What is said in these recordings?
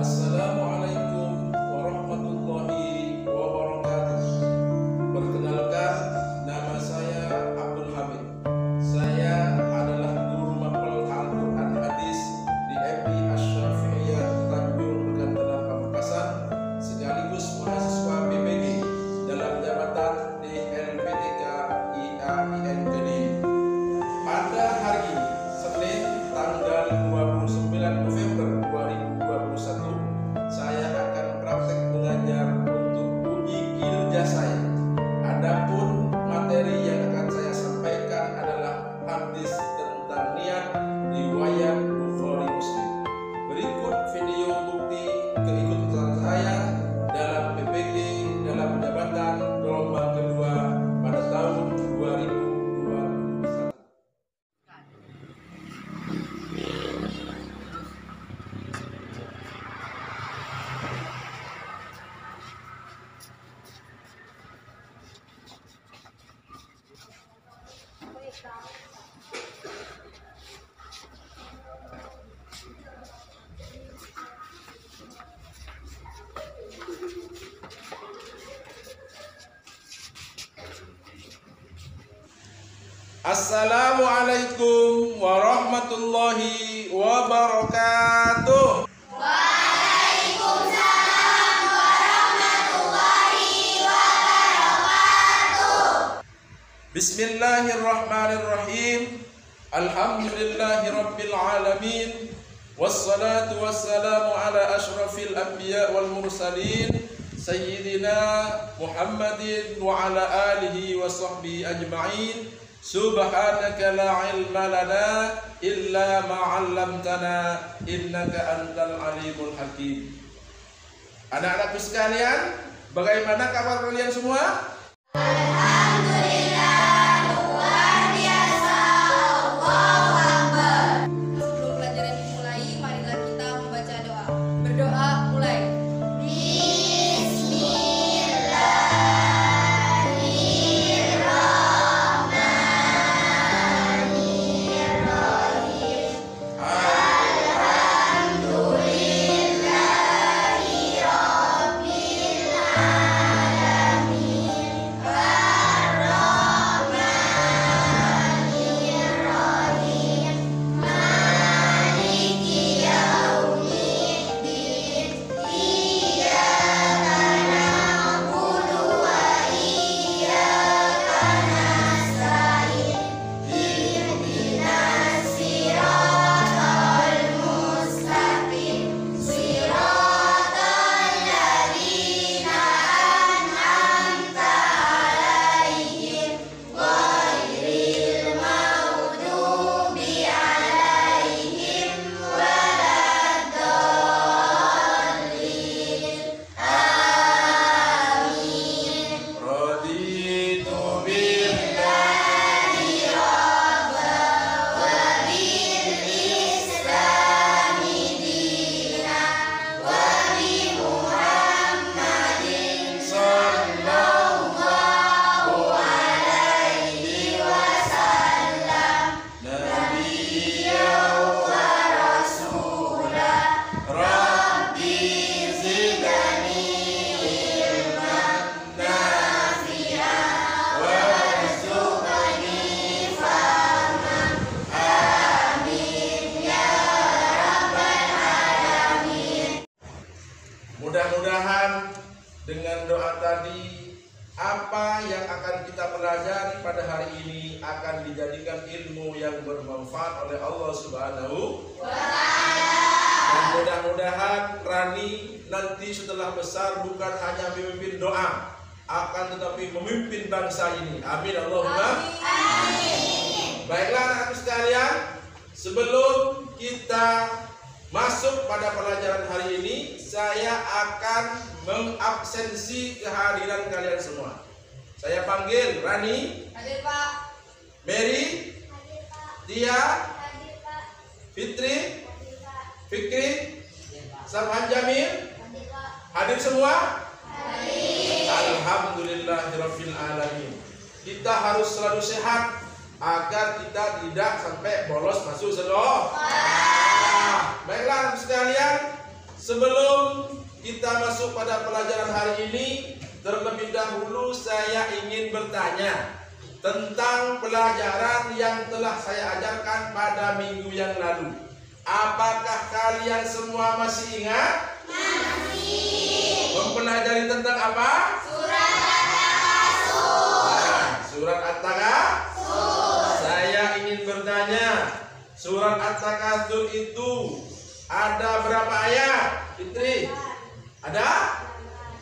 Assalamualaikum warahmatullahi wabarakatuh. Perkenalkan, nama saya Abdul Hamid. Saya adalah guru mapel Al-Quran Hadis di EPI Asy-Syafi'iyah Tanjung Medan Pamekasan, sekaligus mahasiswa PPG dalam jabatan di LPTK IAIN Kediri. Pada hari ini, Senin, tanggal 29 November 2021, saya akan praktek mengajar untuk uji kinerja saya. Adapun materi yang akan saya sampaikan adalah hadis tentang niat riwayat Bukhari Muslim. Berikut video bukti keikutsertaan saya dalam PPG dalam jabatan gelombang kedua pada tahun 2021. Assalamualaikum warahmatullahi wabarakatuh. Waalaikumsalam warahmatullahi wabarakatuh. Bismillahirrahmanirrahim. Alhamdulillahirabbil alamin. Wassalatu wassalamu ala asyrafil anbiya wal mursalin sayyidina Muhammadin wa ala alihi wa sahbihi ajma'in. Subhanaka la ilma lana illa ma 'allamtana innaka antal alimul hakim. Anak-anakku sekalian, bagaimana kabar kalian semua? Alhamdulillah, luar biasa. Allahu Akbar. Sebelum pelajaran dimulai, marilah kita membaca doa. Berdoa mulai. Mudah-mudahan dengan doa tadi, apa yang akan kita pelajari pada hari ini akan dijadikan ilmu yang bermanfaat oleh Allah Subhanahu wa Ta'ala. Dan mudah-mudahan Rani nanti setelah besar bukan hanya memimpin doa, akan tetapi memimpin bangsa ini. Amin Allahumma amin. Baiklah anak-anak sekalian, sebelum kita masuk pada pelajaran hari ini, saya akan mengabsensi kehadiran kalian semua. Saya panggil Rani, Hadir Pak. Mary, Hadir Pak. Tia, Hadir Pak. Fitri, Hadir Pak. Fikri, Samhan Jamil. Hadir Pak. Hadir semua? Hadir. Alhamdulillahirabbil alamin. Kita harus selalu sehat agar kita tidak sampai bolos masuk sekolah. Baiklah sekalian, Sebelum kita masuk pada pelajaran hari ini, terlebih dahulu saya ingin bertanya tentang pelajaran yang telah saya ajarkan pada minggu yang lalu. Apakah kalian semua masih ingat? Masih. Mempelajari tentang apa? Surat At-Takatsur. Nah, surat At-Takatsur. Saya ingin bertanya, surat At-Takatsur itu ada berapa ayat? Fitri? Ada?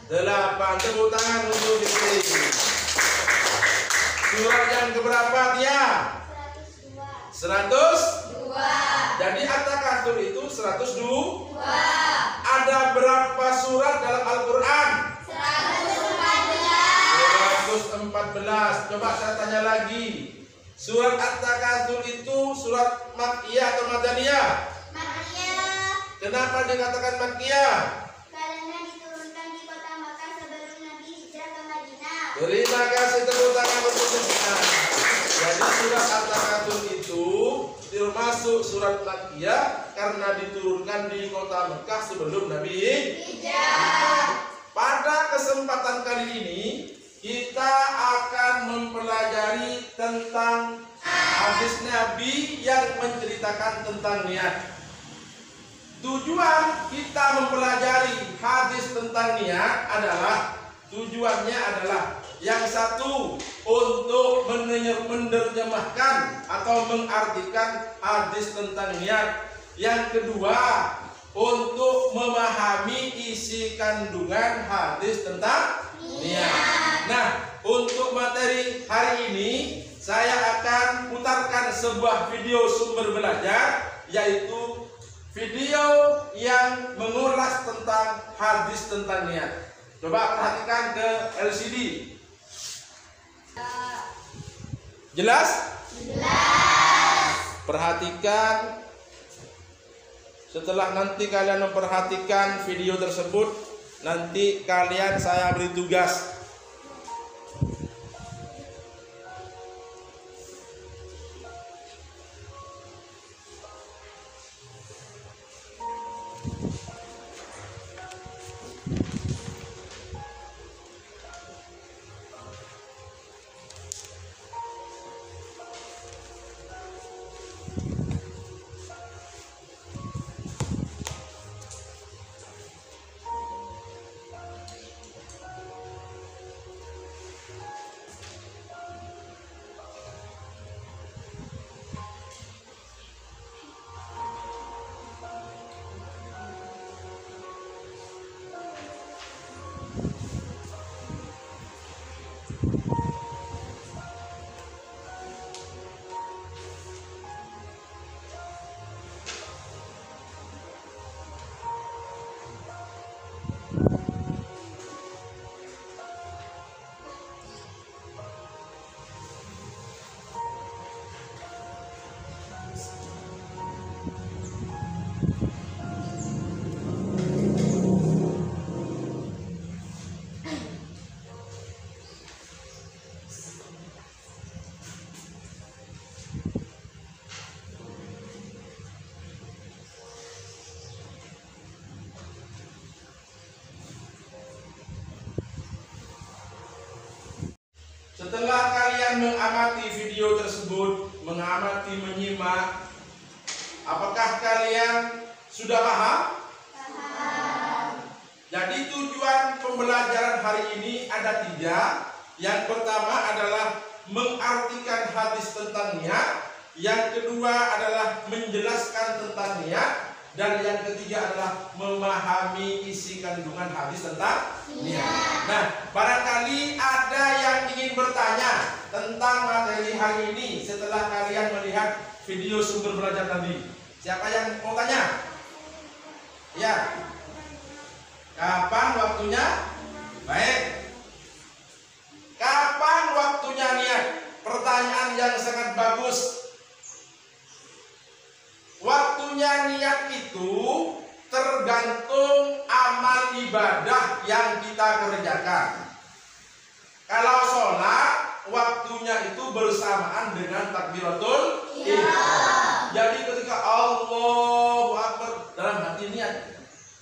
8. Tepuk tangan untuk Fitri. Surat yang keberapa dia? 100? 102. Jadi At-Takatsur itu 102. 2. Ada berapa surat dalam Al-Quran? 114. 114. Coba saya tanya lagi. Surat At-Takatsur itu surat Makkiyah atau Madaniyah? Makkiyah. Kenapa dikatakan Makkiyah? Karena diturunkan di kota Makkah sebelum Nabi hijrah ke Madinah. Terima kasih, tepuk tangan untuk kita. Jadi surat At-Takatsur itu termasuk surat Makkiyah karena diturunkan di kota Mekah sebelum Nabi Hijrah. Pada kesempatan kali ini kita akan mempelajari tentang hadis Nabi yang menceritakan tentang niat. Tujuan kita mempelajari hadis tentang niat adalah tujuannya adalah yang satu untuk menerjemahkan atau mengartikan hadis tentang niat. Yang kedua untuk memahami isi kandungan hadis tentang niat. Nah, untuk materi hari ini saya akan putarkan sebuah video sumber belajar, yaitu video yang mengulas tentang hadis tentang niat. Coba perhatikan ke LCD. Jelas? Jelas. Perhatikan. Setelah nanti kalian memperhatikan video tersebut, nanti kalian saya beri tugas. Setelah kalian mengamati video tersebut, menyimak, apakah kalian sudah paham? Jadi tujuan pembelajaran hari ini ada 3. Yang pertama adalah mengartikan hadis tentang niat. Yang kedua adalah menjelaskan tentang niat. Dan yang ketiga adalah memahami isi kandungan hadis tentang niat. Nah, barangkali ada yang ingin bertanya tentang materi hari ini setelah kalian melihat video sumber belajar tadi. Siapa yang mau tanya? Ya. Kapan waktunya? Baik. Kapan waktunya niat? Pertanyaan yang sangat bagus. Waktunya niat itu tergantung amal ibadah yang kita kerjakan. Kalau sholat, waktunya itu bersamaan dengan takbiratul ihram. Jadi ketika Allahu Akbar dalam hati niat,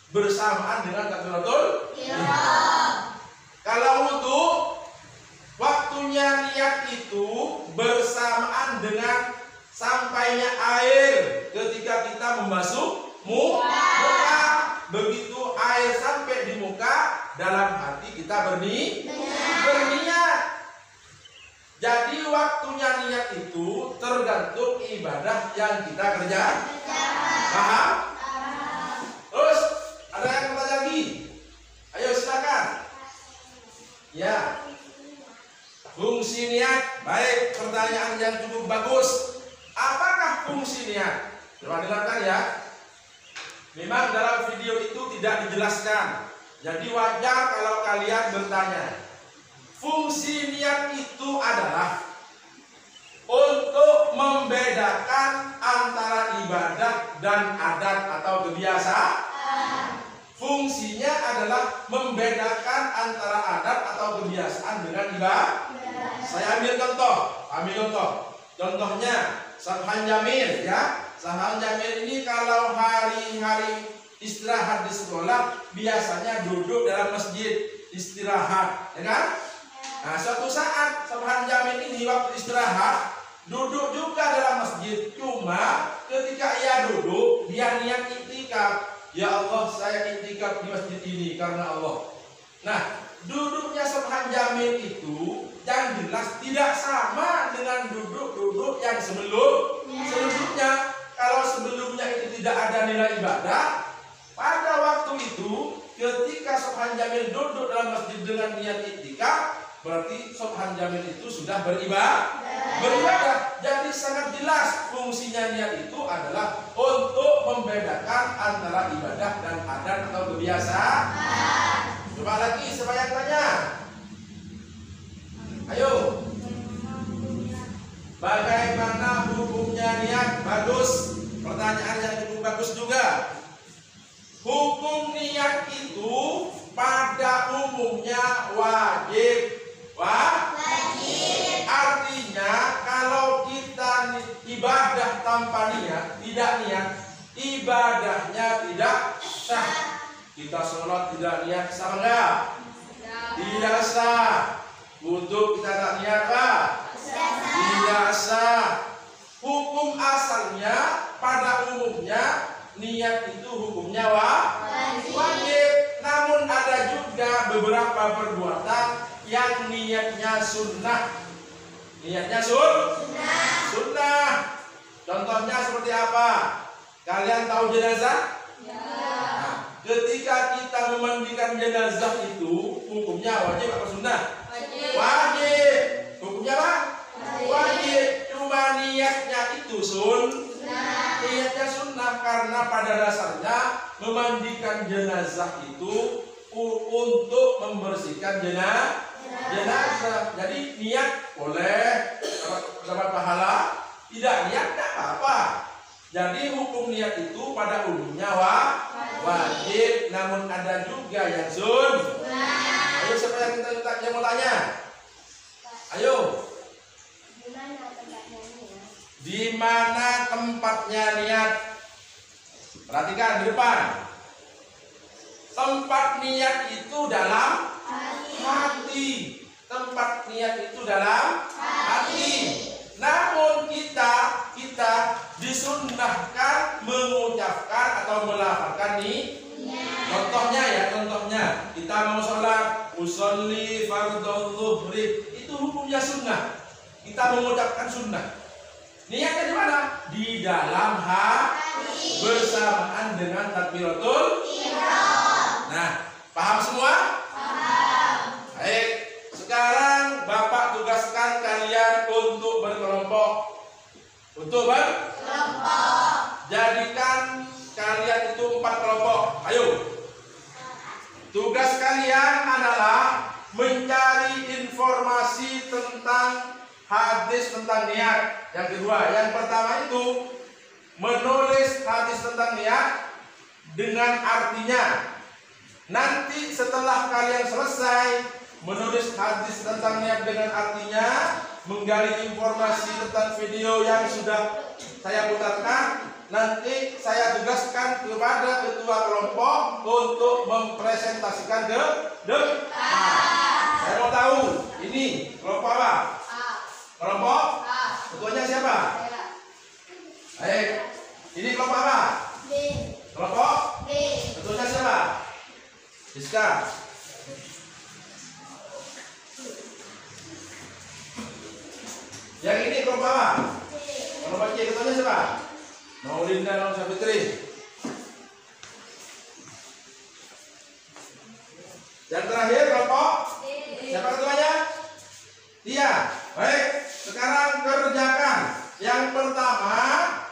bersamaan dengan takbiratul ihram. Kalau wudu, waktunya niat itu bersamaan dengan sampainya air ketika kita membasuh muka. Begitu air sampai di muka, dalam hati kita berniat. Jadi waktunya niat itu tergantung ibadah yang kita kerjakan. Paham? Terus ada yang bertanya lagi? Ayo silakan. Ya. Fungsi niat, baik, pertanyaan yang cukup bagus. Apakah fungsi niat? Coba dengarkan ya. Memang dalam video itu tidak dijelaskan. Jadi wajar kalau kalian bertanya. Fungsi niat itu adalah untuk membedakan antara ibadah dan adat atau kebiasaan. Fungsinya adalah membedakan antara adat atau kebiasaan dengan ibadah. Saya ambil contoh. Contohnya Subhan Jamil ya. Subhan Jamil ini kalau hari-hari istirahat di sekolah biasanya duduk dalam masjid istirahat, ya kan? Nah, suatu saat Subhan Jamil ini waktu istirahat duduk juga dalam masjid. Cuma ketika ia duduk, dia niat iktikaf. Ya Allah, saya iktikaf di masjid ini karena Allah. Nah, duduknya Subhan Jamil itu yang jelas tidak sama dengan duduk-duduk yang sebelumnya. Kalau sebelumnya itu tidak ada nilai ibadah, pada waktu itu ketika Subhan Jamil duduk dalam masjid dengan niat iktikaf, berarti Subhan Jamil itu sudah beribadah. Jadi sangat jelas fungsinya niat itu adalah untuk membedakan antara ibadah dan adat atau kebiasaan. Coba lagi siapa yang tanya? Ayo. Bagaimana hukumnya niat? Bagus. Pertanyaan yang cukup bagus juga. Hukum niat itu pada umumnya wajib. Artinya kalau kita ibadah tanpa niat, tidak niat, ibadahnya tidak sah. Kita sholat tidak niat, sah enggak? Tidak sah. Untuk kita tak niat Pak? Tidak sah. Hukum asalnya pada umumnya niat itu hukumnya wajib. Namun ada juga beberapa perbuatan yang niatnya sunnah. Niatnya sunnah. Contohnya seperti apa? Kalian tahu jenazah? Nah, ketika kita memandikan jenazah itu hukumnya wajib atau sunnah? Wajib. Hukumnya apa? Wajib. Cuma niatnya itu niatnya sunnah karena pada dasarnya memandikan jenazah itu untuk membersihkan jenazah. Jadi niat boleh dapat pahala, tidak niat tidak apa-apa. Jadi hukum niat itu pada umumnya wajib, namun ada juga yang sunnah. Ayo siapa yang kita mau tanya? Ayo. Di mana tempatnya niat? Perhatikan di depan. Tempat niat itu dalam hati. Tempat niat itu dalam hati. Namun kita disunnahkan mengucapkan atau melafalkan nih. Contohnya kita mau sholat, usolli fardhu zuhri, itu hukumnya sunnah. Kita mengucapkan sunnah. Niatnya di mana? Di dalam hati bersamaan dengan takbiratul ihram. Nah, paham semua? Paham. Baik, sekarang Bapak tugaskan kalian untuk berkelompok. Jadikan kalian itu 4 kelompok. Ayo. Tugas kalian adalah mencari informasi tentang hadis tentang niat. Yang kedua, yang pertama itu menulis hadis tentang niat dengan artinya. Nanti setelah kalian selesai menulis hadis tentang niat dengan artinya, menggali informasi tentang video yang sudah saya putarkan, nanti saya tugaskan kepada ketua kelompok untuk mempresentasikan ke depan. Saya mau tahu ini kelompok apa? Kelompok? Ketuanya siapa? Baik. Ini kelompok apa? B. Kelompok? B. Ketuanya siapa? Siska. Yang ini kelompok apa? Kelompok C. Ketuanya siapa? Maulinda Nong Sabitri. Yang terakhir kelompok siapa ketuanya? Dia. Baik, sekarang kerjakan. Yang pertama,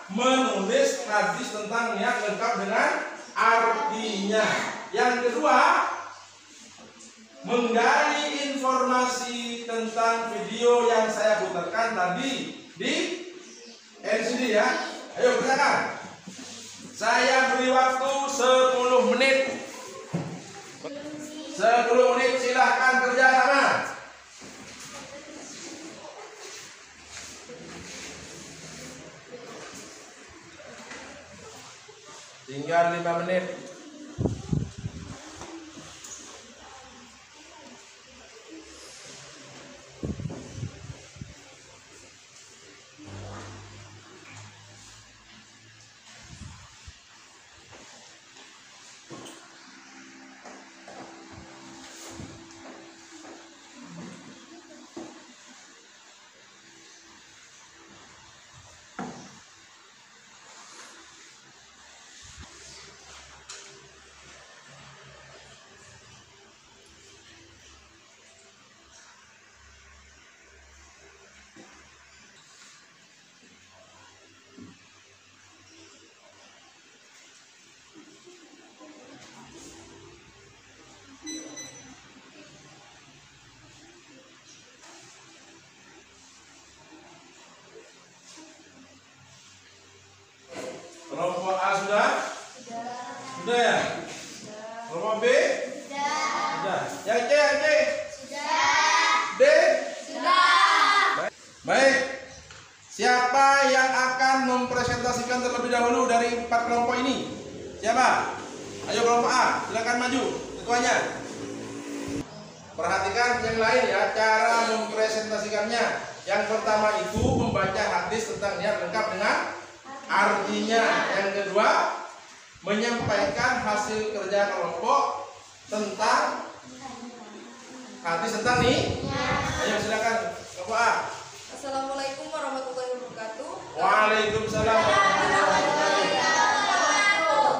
menulis hadis tentang niat lengkap dengan artinya. Yang kedua, menggali informasi tentang video yang saya putarkan tadi di LCD ya. Ayo kerjakan. Saya beri waktu 10 menit. 10 menit, silahkan kerja sama. Tinggal 5 menit. Kelompok A sudah? Sudah ya? Kelompok B? Sudah. Yang C? D? Baik. Siapa yang akan mempresentasikan terlebih dahulu dari 4 kelompok ini? Siapa? Ayo kelompok A, silakan maju. Ketuanya. Perhatikan yang lain ya, cara mempresentasikannya. Yang pertama itu membaca hadis tentang niat lengkap dengan artinya. Yang kedua, menyampaikan hasil kerja kelompok tentang hadis tentang nih. Ayo silakan kelompok A. Assalamualaikum warahmatullahi wabarakatuh. Waalaikumsalam warahmatullahi wabarakatuh.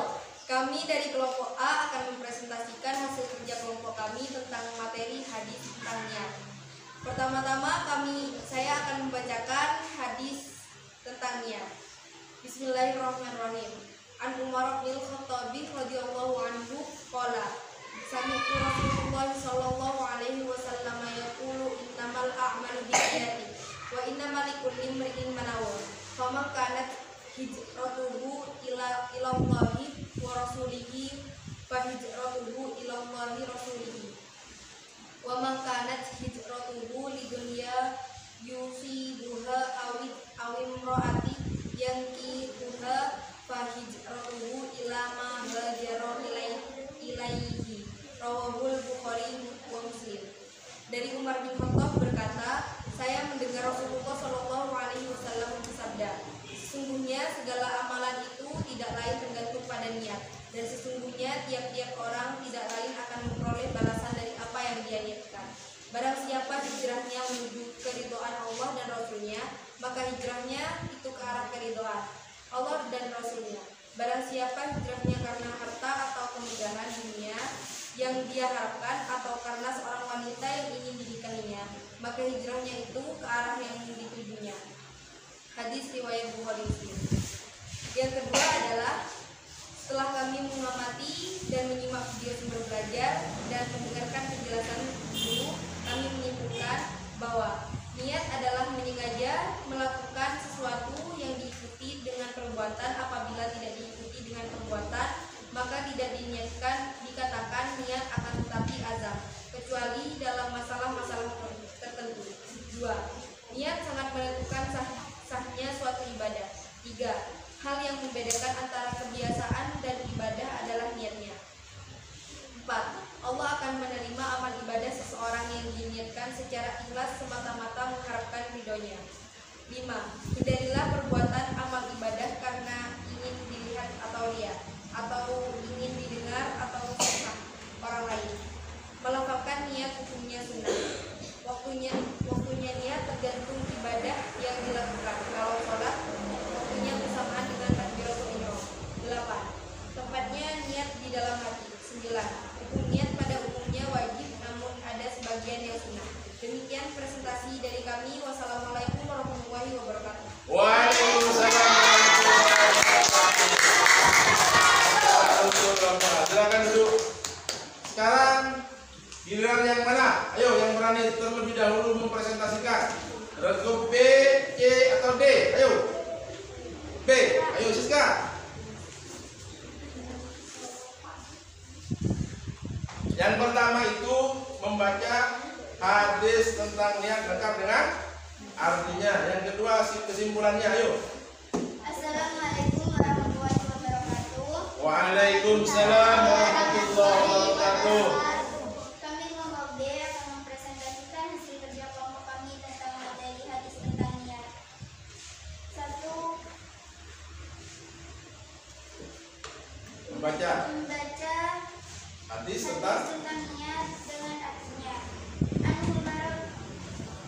Kami dari kelompok A akan mempresentasikan hasil kerja kelompok kami tentang materi hadis tentang niat. Pertama-tama saya akan membacakan hadis tentang niat. Bismillahirrahmanirrahim. An Umar bin Khattab radhiyallahu anhu qala sami'tu Rasulullah sallallahu alaihi wasallam yaqulu innamal a'malu binniyati wa innamal likulli imrin ma nawa. Faman kanat hijratuhu ila Allahi wa rasulihi fa hijratuhu ila Allahi rasulihi. Wa man kanat hijratuhu lidunya yusibuha aw imraati yankihuha fa hijratuhu ila ma hajara ilaihi. Rawahul Bukhari wa Muslim. Dari Umar bin Khattab berkata, saya mendengar Rasulullah Shallallahu Alaihi Wasallam bersabda, sesungguhnya segala amalan itu tidak lain tergantung pada niat, dan sesungguhnya tiap-tiap orang tidak lain akan memperoleh balasan dari apa yang dia niatkan. Barang siapa hijrahnya menuju keridhaan Allah dan Rasulnya, maka hijrahnya itu ke arah keridhaan Allah dan Rasulnya. Barang siapa hijrahnya karena harta atau kemegahan dunia yang dia harapkan, atau karena seorang wanita yang ingin dinikahinya, maka hijrahnya itu ke arah yang ditujunya. Hadis riwayat Bukhari Muslim. Yang kedua adalah, setelah kami mengamati dan menyimak video sumber belajar dan mendengarkan penjelasan guru, kami menyimpulkan bahwa niat adalah menyengaja melakukan sesuatu yang diikuti dengan perbuatan. Apabila tidak diikuti dengan perbuatan, maka tidak dikatakan niat, akan tetapi azam, kecuali dalam masalah-masalah tertentu. 2. Niat sangat menentukan sahnya suatu ibadah. 3. Hal yang membedakan ridhonya. 5. Hindarilah perbuatan amal ibadah karena ingin dilihat atau lihat, atau ingin didengar atau susah orang lain. Melafalkan niat hukumnya sunnah. Waktunya niat tergantung ibadah yang dilakukan. Kalau sholat, waktunya bersamaan dengan takbiratul ihram. 8. Tempatnya niat di dalam hati. 9. Hukum niat pada umumnya wajib, namun ada sebagian yang sunnah. Demikian presentasi dari kami. Wassalamualaikum warahmatullahi wabarakatuh. Waalaikumsalam warahmatullahi wabarakatuh. Silakan duduk. Sekarang giliran yang mana? Ayo, yang berani terlebih dahulu mempresentasikan. Regu B, C atau D? Ayo. B. Ayo Siska. Yang pertama itu membaca hadis tentang niat lengkap dengan artinya. Yang kedua kesimpulannya. Ayo. Assalamualaikum warahmatullahi wabarakatuh. Waalaikumsalam warahmatullahi wabarakatuh. Kami kelompok B akan mempresentasikan hasil kerja kelompok kami tentang materi hadis tentang niat. 1. Membaca Membaca hadis hadis tentang tentang niat dengan artinya.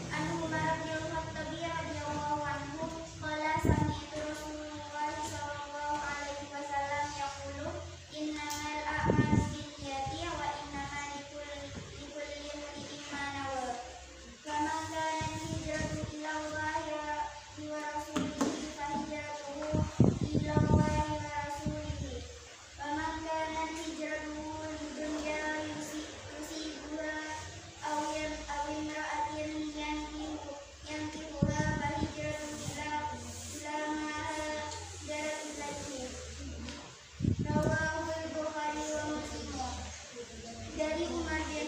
Anu Umar bin Khattab radhiyallahu anhu qala sami'tu Rasulullah sallallahu alaihi wasallam yaqulu innamal a'malu binniyati wa innama likulli imrin ma nawa. Faman kanat hijratuhu ila Allahi wa rasulihi fa hijratuhu ila Allahi wa rasulihi. Faman kanat hijratuhu lidunya yusibuha aw imra'atin yankihuha fa hijratuhu ila ma hajara ilaihi. Rawahul Bukhari wa Muslim. Dari Umar bin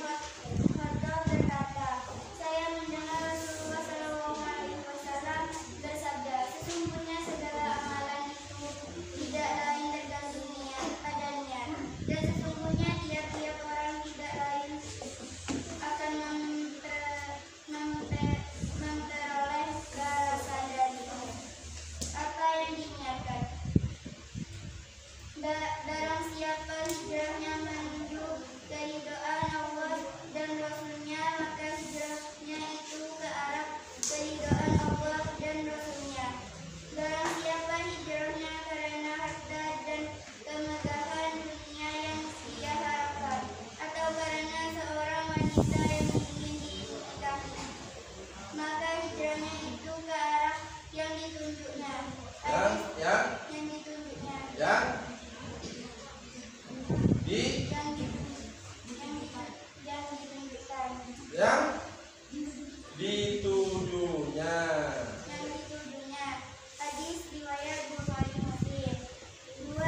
Khattab berkata, saya mendengar Rasulullah sallallahu alaihi wasallam bersabda, sesungguhnya segala amalan itu tidak lain tergantung niat pada niat, dan sesungguhnya tiap-tiap orang tidak lain akan memperoleh balasan dari apa yang diniatkan. Barang siapa hijrahnya menuju keridhaan Allah dan Rasulnya, maka hijrahnya itu ke arah keridhaan Allah dan Rasulnya. Barang siapa hijrahnya karena harta dan kemegahan dunia yang dia harapkan, atau karena seorang wanita yang ingin dinikahi, maka hijrahnya itu ke arah yang ditunjuknya. yang Yang ditunjuknya. yang di Yang ditunjukkan. yang ditujunya. Yang ditujunya. Hadis riwayat Bukhari Muslim. 2.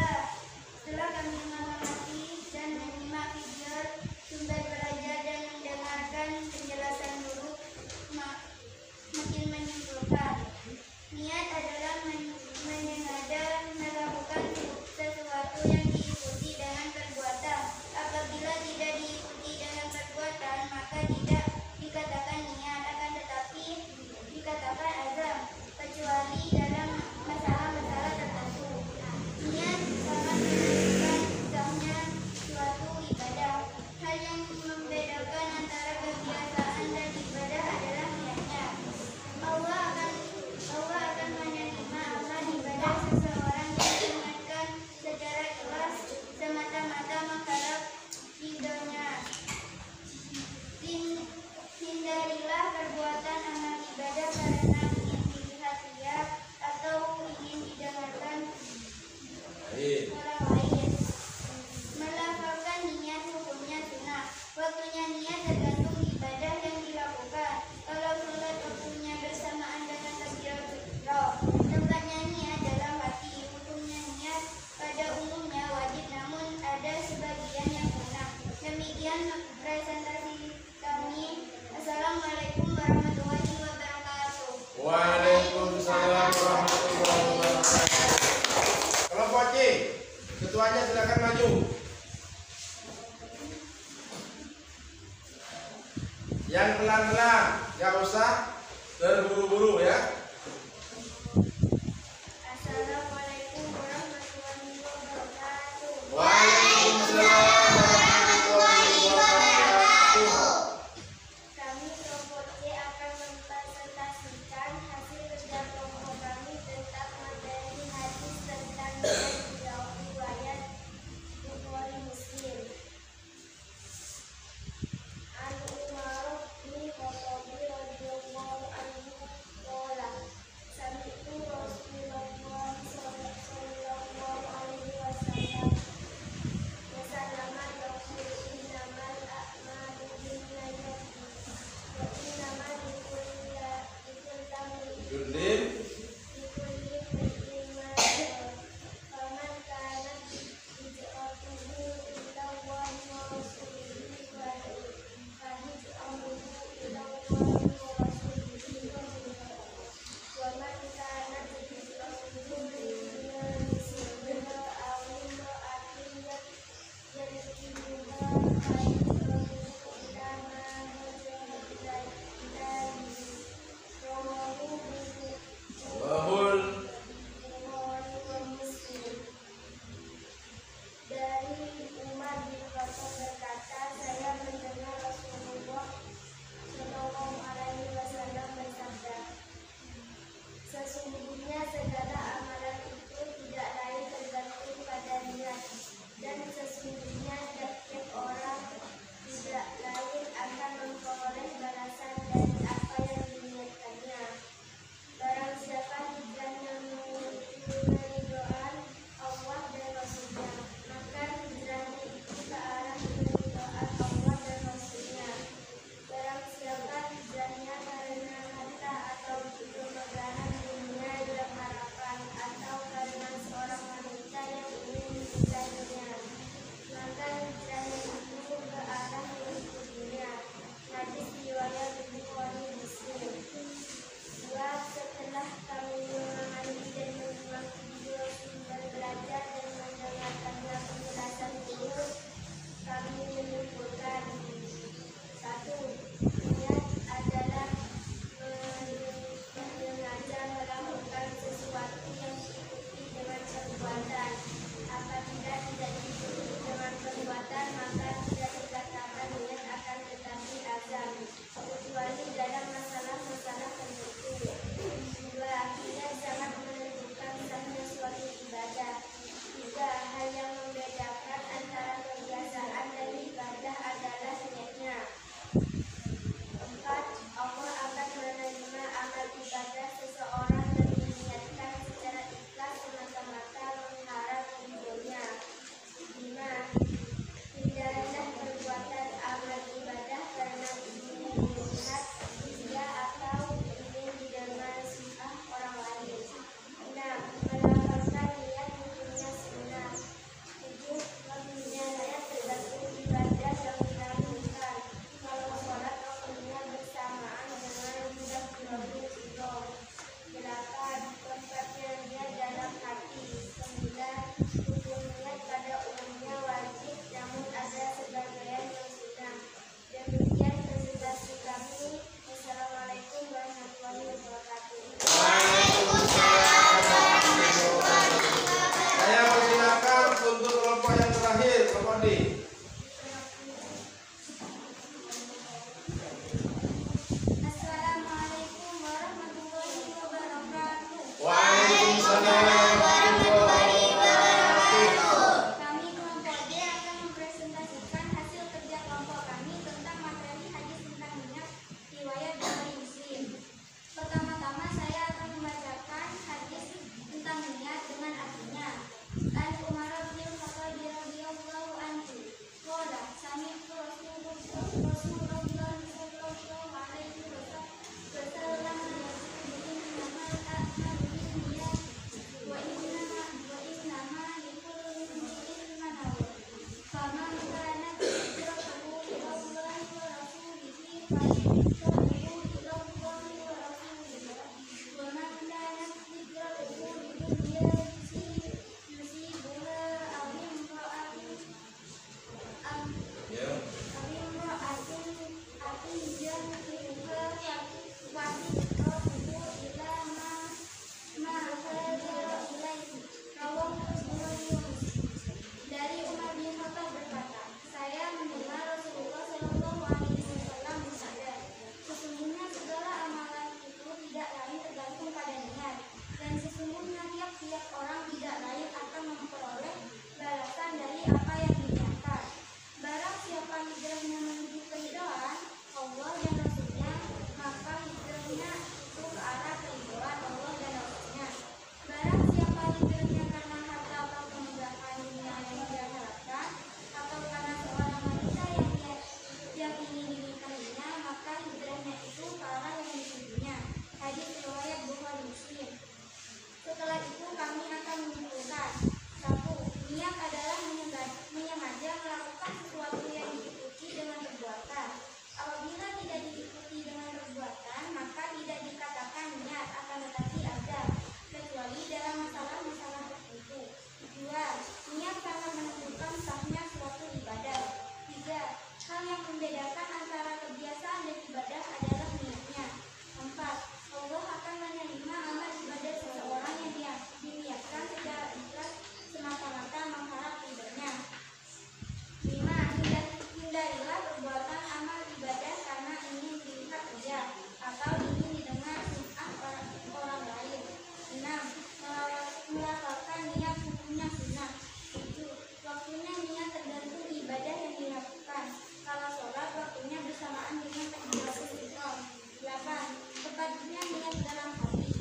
Setelah kami mengamati dan menyimak video sumber belajar dan mendengarkan penjelasan guru, makin menyimpulkan niat adalah menyengaja melakukan sesuatu yang diikuti dengan perbuatan. Apabila tidak diikuti dengan perbuatan, maka tidak dikatakan niat, akan tetapi dikatakan azam, kecuali dalam masalah-masalah tertentu. Niat sangat menentukan sahnya suatu ibadah. Hal yang membedakan antara kebiasaan dan ibadah adalah niatnya. Allah akan menerima amal ibadah seseorang yang diniatkan secara ikhlas semata-mata mengharap ridhonya. Hindarilah perbuatan amal ibadah karena ingin dilihat-lihat atau ingin didengarkan Baik. orang lain. Melafalkan niat hukumnya sunnah. Waktunya niat tergantung ibadah yang dilakukan. Kalau sholat waktunya bersamaan dengan takbiratul ihram. Tempatnya niat dalam hati. Hukumnya niat pada umumnya wajib, namun ada sebagian yang sunnah. Demikian presentasi kami. Assalamualaikum warahmatullahi wabarakatuh. Waalaikumsalam warahmatullahi wabarakatuh. Kelompok C, ketuanya silakan maju. Yang pelan-pelan, nggak usah terburu-buru ya. Assalamualaikum warahmatullahi wabarakatuh. Waalaikumsalam warahmatullahi wabarakatuh. Kami kelompok C akan mempresentasikan hasil kerja kelompok kami tentang materi hadis tentang riwayat Bukhari Muslim. An Umar bin Khattab radhiyallahu anhu qala sami'tu Rasulullah sallallahu alaihi wasallam yaqul innamal a'malu binniyati wa innamal likulli Jundin imrin ma nawa. Faman kanat hijratuhu ila Allahi wa rasulihi fa hijratuhu ila Allahi wa rasulihi. Wa man kanat hijratuhu lidunya yusibuha aw imra'atin yankihuha fa hijratuhu ila ma hajara ilaihi. Rawahu Allahul Bukhari wa Muslim. Dari Umar bin Khattab berkata, saya mendengar Rasulullah Shallallahu Alaihi Wasallam bersabda, sesungguhnya segala amalan itu tidak lain tergantung pada niat, dan sesungguhnya tiap orang tidak lain akan memperoleh balasan dari apa yang diniatkannya. Barang siapa hijrahnya menuju keridhaan Allah dan Rasulnya, maka hijrahnya itu ke arah keridhaan Allah dan Rasulnya. Barang siapa hijrahnya karena harta atau kemegahan dunia yang harapan, atau karena seorang wanita yang ingin dinikahinya, maka hijrahnya itu ke arah dunia. Hadis riwayat Bukhari Muslim. Setelah kami memahami dan memahami Rasul dan belajar dan mendengarkannya penjelasan guru, kami menyimpulkan: 1. Niat adalah sengaja melakukan sesuatu yang diikuti dengan perbuatan. Apabila tidak diikuti dengan perbuatan, maka tidak dikatakan niat, akan tetapi azam, kecuali dalam masalah-masalah tertentu. 2. Niat sangat menentukan sahnya suatu ibadah. 3. Hal yang membedakan antara kebiasaan dan ibadah adalah niatnya. 4. Allah akan menerima amal ibadah seseorang yang diniatkan secara ikhlas semata-mata mengharap ridhonya. 5. Hindarilah perbuatan amal ibadah karena ingin dilihat dia atau ingin didengar sifat orang lain. 6. Melafalkan niat hukumnya sunnah. 7. Waktunya niat tergantung ibadah yang dilakukan. Kalau sholat waktunya bersamaan dengan bulan Ramadan. 8. Tempatnya niat dalam hati. 9. Hukum niat pada umumnya wajib, namun ada sebagian yang sunnah. Demikian presentasi kami. Wassalamualaikum warahmatullahi wabarakatuh. Saya persilakan untuk kelompok yang terakhir, kelompok D. Assalamualaikum warahmatullahi wabarakatuh. Waalaikumsalam warahmatullahi wabarakatuh. Kami kelompok D akan mempresentasikan hasil kerja kelompok kami tentang materi hadis tentang niat riwayat Bukhari Muslim. Pertama-tama saya akan membacakan hadis tentang niat dengan artinya. An Umar bin Khattab radhiyallahu anhu qala sami'tu Rasulullah sallallahu alaihi wasallam yaqul innamal a'malu binniyati wa innama likulli imrin ma nawa. Faman kanat hijratuhu ila Allahi wa rasulihi fa hijratuhu ila Allahi wa rasulihi. Wa man kanat hijratuhu lidunya yusibuha aw imra'atin Ya. yankihuha fa hijratuhu Shallallahu Alaihi Wasallam bersabda, sesungguhnya segala amalan itu tidak lain tergantung pada niat, dan sesungguhnya tiap-tiap orang tidak lain akan memperoleh balasan dari apa yang diniatkan. Barang siapa hijrahnya menuju keridhaan Allah dan Rasulnya, maka hijrahnya itu ke arah keridhaan Allah dan Rasulnya. Barang siapa hijrahnya karena harta atau kemudahan dunia yang dia harapkan, atau karena seorang wanita yang ingin dinikahinya, maka hijrahnya itu ke arah yang ditujunya. Hadis riwayat Bukhari Muslim. Setelah itu kami akan menyimpulkan. 1. Niat adalah menyengaja melakukan sesuatu yang diikuti dengan perbuatan. Apabila tidak diikuti dengan perbuatan, maka tidak dikatakan niat, akan tetapi azam, kecuali dalam masalah-masalah tertentu. 2. Niat karena menentukan sahnya suatu ibadah. 3. Hal yang membedakan antara kebiasaan dan ibadah adalah niatnya. 4. Allah akan menerima amal ibadah seseorang yang diniatkan secara ikhlas semata-mata mengharap ridhonya. 5. Hindarilah perbuatan amal ibadah karena ingin dilihat saja atau ingin didengar sum'ah orang lain. 6. Melafalkan niat hukumnya sunnah. 7. Waktunya niat tergantung ibadah yang dilakukan. Kalau sholat, waktunya bersamaan dengan takbiratul ihram. 8. Tepatnya niat dalam hati.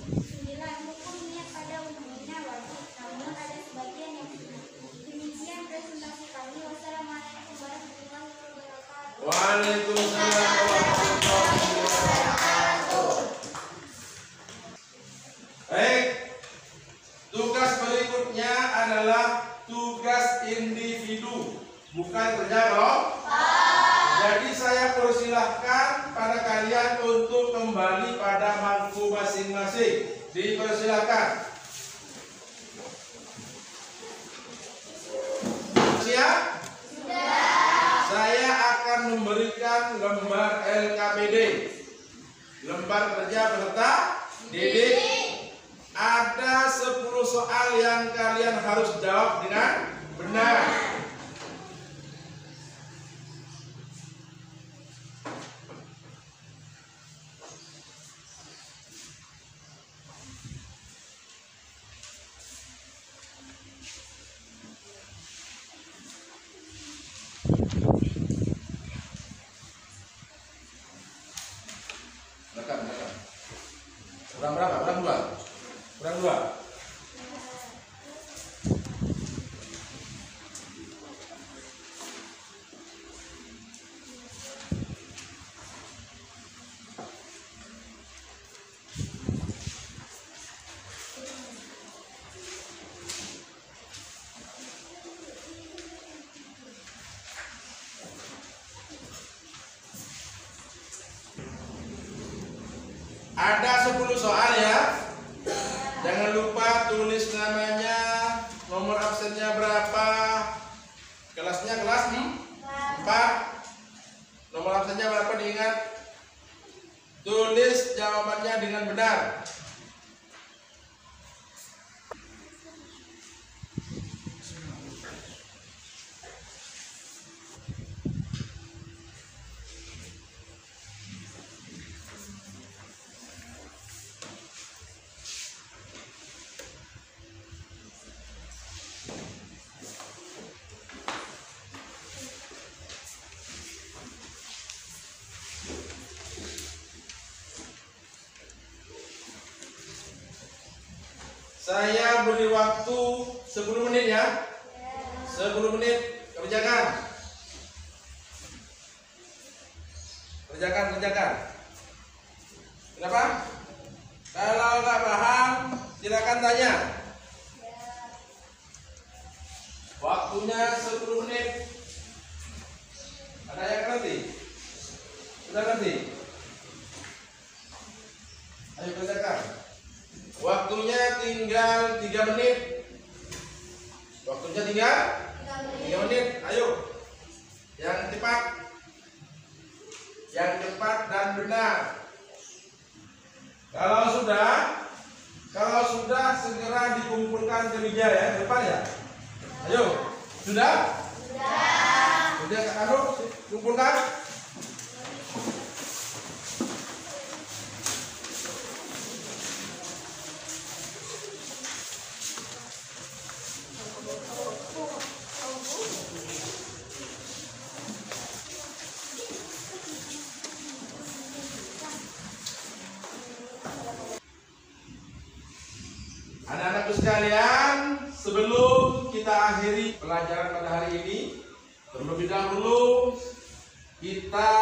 9. Hukum niat pada umumnya wajib, namun ada sebagian yang sunnah. Demikian presentasi kami. Wassalamualaikum warahmatullahi wabarakatuh. Waalaikumsalam warahmatullahi wabarakatuh. Baik, tugas berikutnya adalah tugas individu, bukan kerja kelompok. Jadi saya persilahkan pada kalian untuk kembali pada mangku masing-masing. Dipersilahkan. Siap? Saya akan memberikan lembar LKPD, lembar kerja peserta didik. Ada 10 soal yang kalian harus jawab dengan benar. Kurang berapa? Kurang 2. Kurang 2. Ada 10 soal ya. Jangan lupa tulis namanya, nomor absennya berapa, kelasnya kelas 4, nomor absennya berapa diingat. Tulis jawabannya dengan benar. Saya beri waktu 10 menit ya. 10 menit kerjakan. Kerjakan. Kenapa? Kalau nggak paham, silakan tanya. Waktunya 10 menit. Ada yang ngerti? Sudah ngerti? Ayo kerjakan. Waktunya tinggal 3 menit. Waktunya tinggal 3 menit. Ayo. Yang cepat dan benar. Kalau sudah segera dikumpulkan ke meja ya, depan ya. Ayo. Sudah? Sudah. Sudah Kak Anu, kumpulkan. sebelum kita akhiri pelajaran pada hari ini, terlebih dahulu kita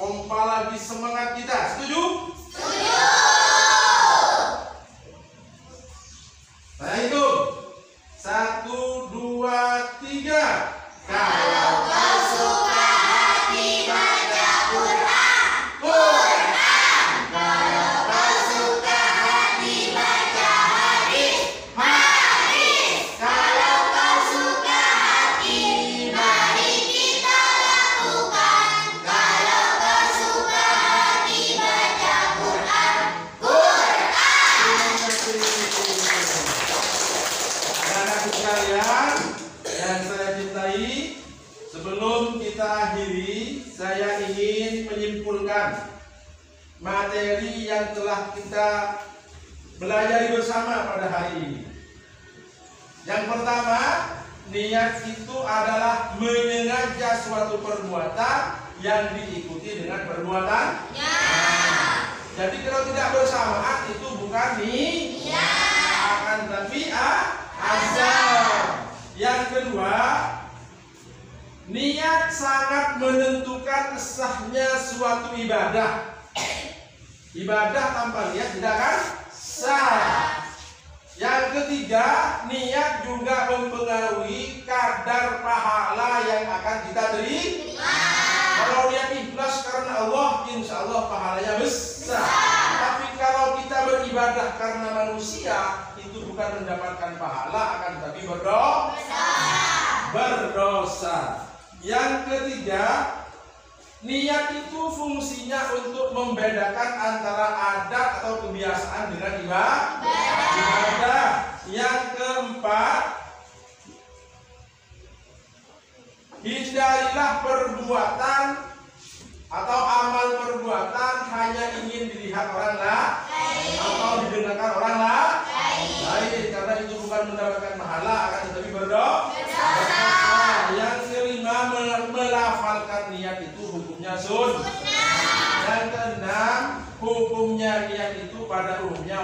pompa lagi semangat kita. Setuju? Setuju. Nah itu 1, 2, 3. Kalau kau suka hati baca Quran, Quran. Kalau kau suka hati baca hadis, hadis. Kalau kau suka hati, mari kita lakukan. Kalau kau suka hati baca Quran, Quran. Anak-anak sekalian yang saya cintai, sebelum kita akhiri, saya ingin menyimpulkan materi yang telah kita pelajari bersama pada hari ini. Yang pertama, niat itu adalah menyengaja suatu perbuatan yang diikuti dengan perbuatannya. Jadi kalau tidak bersamaan itu bukan niat, akan tapi azam. Yang kedua, niat sangat menentukan sahnya suatu ibadah. Ibadah tanpa niat tidak akan sah. Yang ketiga, niat juga mempengaruhi kadar pahala yang akan kita terima. Kalau niat ikhlas karena Allah, insya Allah pahalanya besar. Tapi kalau kita beribadah karena manusia, itu bukan mendapatkan pahala, akan tetapi berdosa. Yang ketiga, niat itu fungsinya untuk membedakan antara adat atau kebiasaan dengan ibadah. Yang keempat, hindarilah perbuatan atau amal perbuatan hanya ingin dilihat orang lain atau didengarkan orang lain, karena itu bukan mendapatkan pahala, akan tetapi berdosa. Yang kelima, melafalkan niat itu hukumnya sunnah. Yang keenam, hukumnya niat itu pada umumnya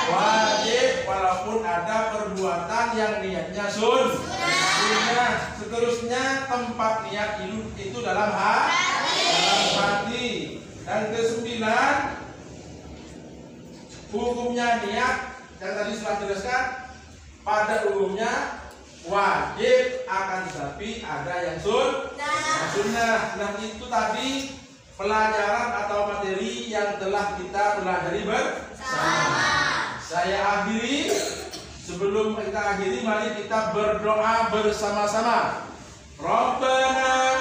wajib, walaupun ada perbuatan yang niatnya sunnah. Seterusnya, tempat niat itu dalam hati. Dan kesembilan, hukumnya niat yang tadi sudah jelaskan pada umumnya wajib, akan tetapi ada yang sunnah. Nah itu tadi pelajaran atau materi yang telah kita pelajari bersama. Saya akhiri. Sebelum kita akhiri, mari kita berdoa bersama-sama. Rabbana